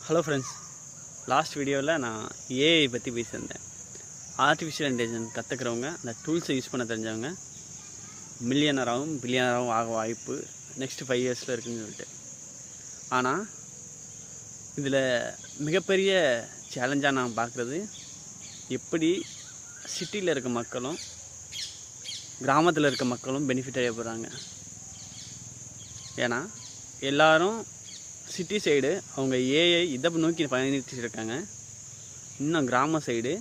Hello friends, last வீடியோவில் நான் AI பற்றி பேசியிருந்தேன். ஆர்டிஃபிஷியல் இன்டெலிஜென்ஸ் கற்றுக்கிறவங்க, அந்த டூல்ஸை யூஸ் பண்ண தெரிஞ்சவங்க மில்லியனராகவும் பில்லியனராகவும் ஆக வாய்ப்பு நெக்ஸ்ட்டு 5 இயர்ஸில் இருக்குதுன்னு சொல்லிட்டு. ஆனால் இதில் மிகப்பெரிய சேலஞ்சாக நான் பார்க்குறது, எப்படி சிட்டியில் இருக்க மக்களும் கிராமத்தில் இருக்க மக்களும் பெனிஃபிட் அடைய போகிறாங்க. ஏன்னா எல்லோரும் சிட்டி சைடு அவங்க ஏஐ இதை நோக்கி பயணிச்சுட்டு இருக்காங்க. இன்னும் கிராம சைடு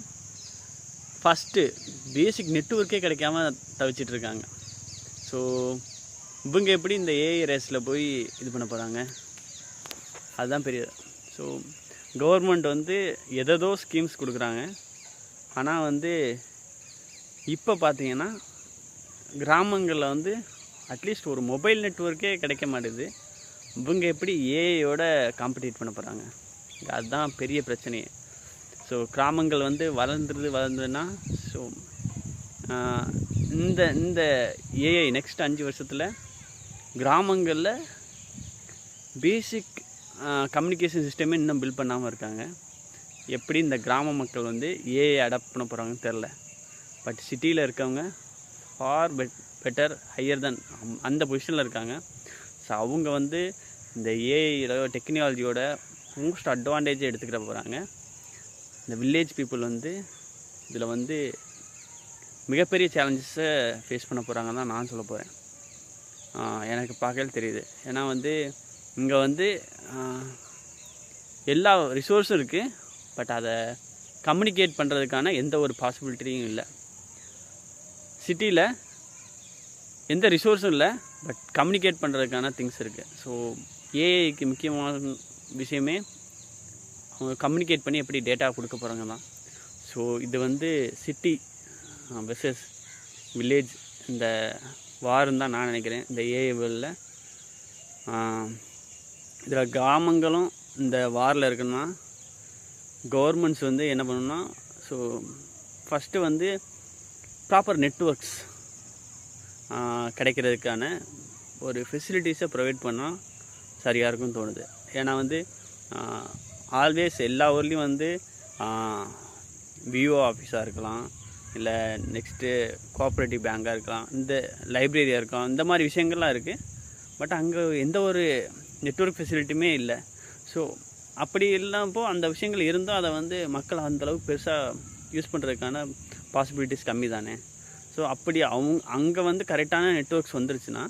ஃபஸ்ட்டு பேசிக் நெட்வொர்க்கே கிடைக்காம தவிச்சிட்ருக்காங்க. ஸோ இவங்க எப்படி இந்த ஏஐ ரேஸில் போய் இது பண்ண போகிறாங்க? அதுதான் பெரிய. ஸோ கவர்மெண்ட் எதோ ஸ்கீம்ஸ் கொடுக்குறாங்க. ஆனால் இப்போ பார்த்தீங்கன்னா கிராமங்களில் அட்லீஸ்ட் ஒரு மொபைல் நெட்வொர்க்கே கிடைக்க மாட்டேது. இவங்க எப்படி ஏஐயோட காம்படிட் பண்ண போகிறாங்க? அதுதான் பெரிய பிரச்சனையே. ஸோ கிராமங்கள் வளர்ந்ததுன்னா ஸோ இந்த ஏஐ நெக்ஸ்ட் 5 வருஷத்தில் கிராமங்களில் பேசிக் கம்யூனிகேஷன் சிஸ்டமே இன்னும் பில்ட் பண்ணாமல் இருக்காங்க. எப்படி இந்த கிராம மக்கள் ஏஐ அடாப்ட் பண்ண போகிறாங்கன்னு தெரில. பட் சிட்டியில் இருக்கவங்க ஃபார் பெட்டர் ஹையர் தென் அந்த பொசிஷனில் இருக்காங்க. ஸோ அவங்க இந்த ஏஐ டெக்னாலஜியோட மோஸ்ட் அட்வான்டேஜை எடுத்துக்கிற போகிறாங்க. இந்த வில்லேஜ் பீப்புள் இதில் மிகப்பெரிய சேலஞ்சஸை ஃபேஸ் பண்ண போகிறாங்கன்னு தான் நான் சொல்ல போகிறேன். எனக்கு பார்க்கவே தெரியுது. ஏன்னா இங்கே எல்லா ரிசோர்ஸும் இருக்குது. பட் அதை கம்யூனிகேட் பண்ணுறதுக்கான எந்த ஒரு பாசிபிலிட்டியும் இல்லை. சிட்டியில் எந்த ரிசோர்ஸும் இல்லை, பட் கம்யூனிகேட் பண்ணுறதுக்கான திங்ஸ் இருக்குது. ஸோ ஏஐக்கு முக்கியமான விஷயமே அவங்க கம்யூனிகேட் பண்ணி எப்படி டேட்டா கொடுக்க போகிறாங்க தான். ஸோ இது சிட்டி வெர்சஸ் வில்லேஜ் இந்த வாரம் தான் நான் நினைக்கிறேன். இந்த ஏஐ வேர்ல்டில் இதில் கிராமங்களும் இந்த வாரில் இருக்குன்னா கவர்மெண்ட்ஸ் என்ன பண்ணணும்னா, ஸோ ஃபஸ்ட்டு ப்ராப்பர் நெட்வொர்க்ஸ் கிடைக்கிறதுக்கான ஒரு ஃபெசிலிட்டிஸை ப்ரொவைட் பண்ணால் சரியாக இருக்கும்னு தோணுது. ஏன்னா ஆல்வேஸ் எல்லா ஊர்லேயும் விஓ ஆஃபீஸாக இருக்கலாம், இல்லை நெக்ஸ்ட்டு கோஆப்ரேட்டிவ் பேங்காக இருக்கலாம், இந்த லைப்ரரியாக இருக்கலாம், இந்த மாதிரி விஷயங்கள்லாம் இருக்குது. பட் அங்கே எந்த ஒரு நெட்வொர்க் ஃபெசிலிட்டியுமே இல்லை. ஸோ அப்படி இல்லாமல் அந்த விஷயங்கள் இருந்தால் அதை மக்கள் அந்தளவுக்கு பெருசாக யூஸ் பண்ணுறதுக்கான பாசிபிலிட்டிஸ் கம்மி தானே. ஸோ அப்படி அங்கே கரெக்டான நெட்வொர்க்ஸ் வந்துருச்சுன்னா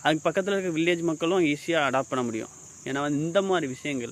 அதுக்கு பக்கத்தில் இருக்க வில்லேஜ் மக்களும் ஈஸியாக அடாப்ட் பண்ண முடியும். ஏன்னா இந்த மாதிரி விஷயங்களை